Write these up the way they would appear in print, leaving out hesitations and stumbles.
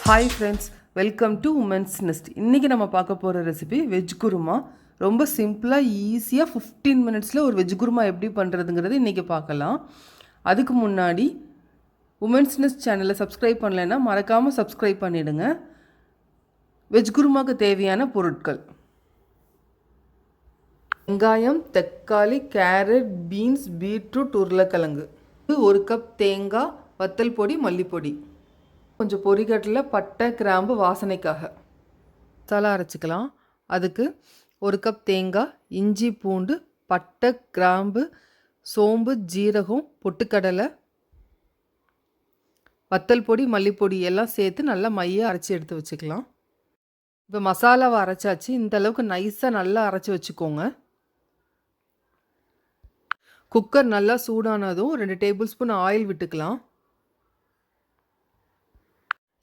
Hi friends, welcome to women's nest. இன்றைக்கி நம்ம பார்க்க போகிற ரெசிபி வெஜ் குருமா. ரொம்ப சிம்பிளாக ஈஸியாக 15 மினிட்ஸில் ஒரு வெஜ் குருமா எப்படி பண்ணுறதுங்கிறது இன்றைக்கி பார்க்கலாம். அதுக்கு முன்னாடி உமன்ஸ் நெஸ்ட் சேனலை சப்ஸ்கிரைப் பண்ணலைன்னா மறக்காமல் சப்ஸ்கிரைப் பண்ணிவிடுங்க. வெஜ் குருமாவுக்கு தேவையான பொருட்கள்: வெங்காயம், தக்காளி, கேரட், பீன்ஸ், பீட்ரூட், உருளைக்கிழங்கு, 1 கப் தேங்காய், வத்தல் பொடி, மல்லிப்பொடி, கொஞ்சம் பொரிகடலை, பட்டை, கிராம்பு வாசனைக்காக. மசாலா அரைச்சிக்கலாம். அதுக்கு 1 கப் தேங்காய், இஞ்சி, பூண்டு, பட்டை, கிராம்பு, சோம்பு, ஜீரகம், பொட்டுக்கடலை, வத்தல் பொடி, மல்லிப்பொடி எல்லாம் சேர்த்து நல்லா மையாக அரைச்சி எடுத்து வச்சுக்கலாம். இப்போ மசாலாவை அரைச்சாச்சு. இந்த அளவுக்கு நைஸாக நல்லா அரைச்சி வச்சுக்கோங்க. குக்கர் நல்லா சூடானதும் 2 டேபிள் ஸ்பூன் ஆயில் விட்டுக்கலாம்.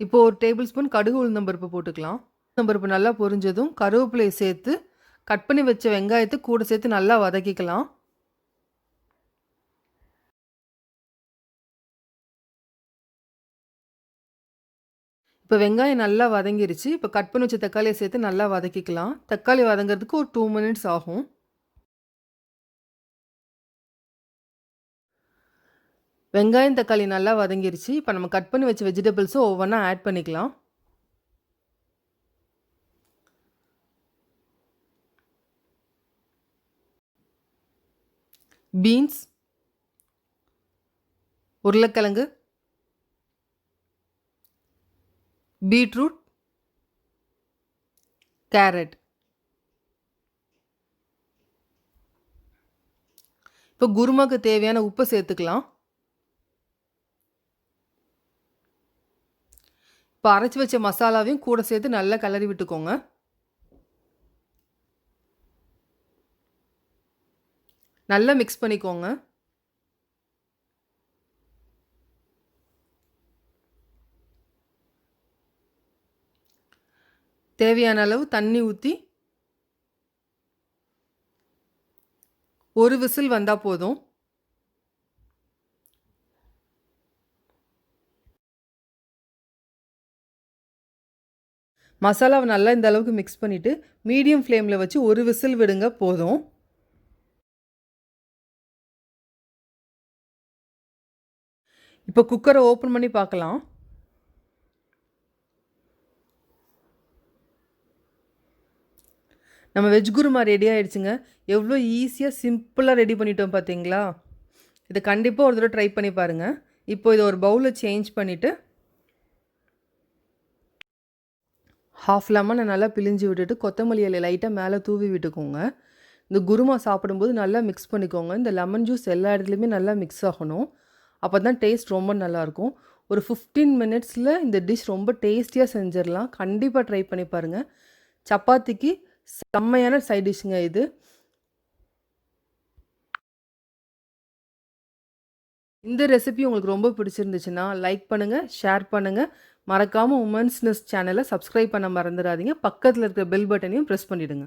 இப்போ 1 டேபிள் ஸ்பூன் கடுகு உளுந்தம்பருப்பு போட்டுக்கலாம். உளுந்தம்பருப்பு நல்லா பொரிஞ்சதும் கருவேப்பிலையை சேர்த்து கட் பண்ணி வச்ச வெங்காயத்தை கூட சேர்த்து நல்லா வதக்கிக்கலாம். இப்போ வெங்காயம் நல்லா வதங்கிருச்சு. இப்போ கட் பண்ணி வச்ச தக்காளியை சேர்த்து நல்லா வதக்கிக்கலாம். தக்காளி வதங்கிறதுக்கு ஒரு 2 மினிட்ஸ் ஆகும். வெங்காயம் தக்காளி நல்லா வதங்கிருச்சு. இப்போ நம்ம கட் பண்ணி வச்ச வெஜிடபிள்ஸும் ஒவ்வொன்றா ஆட் பண்ணிக்கலாம். பீன்ஸ், உருளைக்கிழங்கு, பீட்ரூட், கேரட். இப்போ குருமாக்கு தேவையான உப்பு சேர்த்துக்கலாம். இப்போ அரைச்சி வச்ச மசாலாவையும் கூட சேர்த்து நல்லா கிளறி விட்டுக்கோங்க. நல்லா மிக்ஸ் பண்ணிக்கோங்க. தேவையான அளவு தண்ணி ஊற்றி 1 விசில் வந்தால் போதும். மசாலாவை நல்லா இந்த அளவுக்கு மிக்ஸ் பண்ணிவிட்டு மீடியம் ஃப்ளேமில் வச்சு 1 விசில் விடுங்க போதும். இப்போ குக்கரை ஓப்பன் பண்ணி பார்க்கலாம். நம்ம வெஜ் குருமா ரெடி ஆகிடுச்சுங்க. எவ்வளோ ஈஸியாக சிம்பிளாக ரெடி பண்ணிட்டோம் பார்த்தீங்களா? இதை கண்டிப்பாக ஒரு தடவை ட்ரை பண்ணி பாருங்கள். இப்போ இதை ஒரு பவுலில் சேஞ்ச் பண்ணிவிட்டு ஹாஃப் லெமனை நல்லா பிழிஞ்சு விட்டுட்டு கொத்தமல்லி இலை லைட்டாக மேலே தூவி விட்டுக்கோங்க. இந்த குருமா சாப்பிடும்போது நல்லா மிக்ஸ் பண்ணிக்கோங்க. இந்த லெமன் ஜூஸ் எல்லா இடத்துலையுமே நல்லா மிக்ஸ் ஆகணும். அப்போ தான் டேஸ்ட் ரொம்ப நல்லாயிருக்கும். ஒரு 15 மினிட்ஸில் இந்த டிஷ் ரொம்ப டேஸ்டியாக செஞ்சிடலாம். கண்டிப்பாக ட்ரை பண்ணி பாருங்கள். சப்பாத்திக்கு செம்மையான சைட் டிஷ்ஷுங்க இது. இந்த ரெசிபி உங்களுக்கு ரொம்ப பிடிச்சிருந்துச்சுன்னா லைக் பண்ணுங்கள், ஷேர் பண்ணுங்கள். மறக்காமல் உமன்ஸ் நெஸ்ட் சேனலை சப்ஸ்கிரைப் பண்ண மறந்துடாதீங்க. பக்கத்தில் இருக்கிற பெல் பட்டனையும் ப்ரெஸ் பண்ணிவிடுங்க.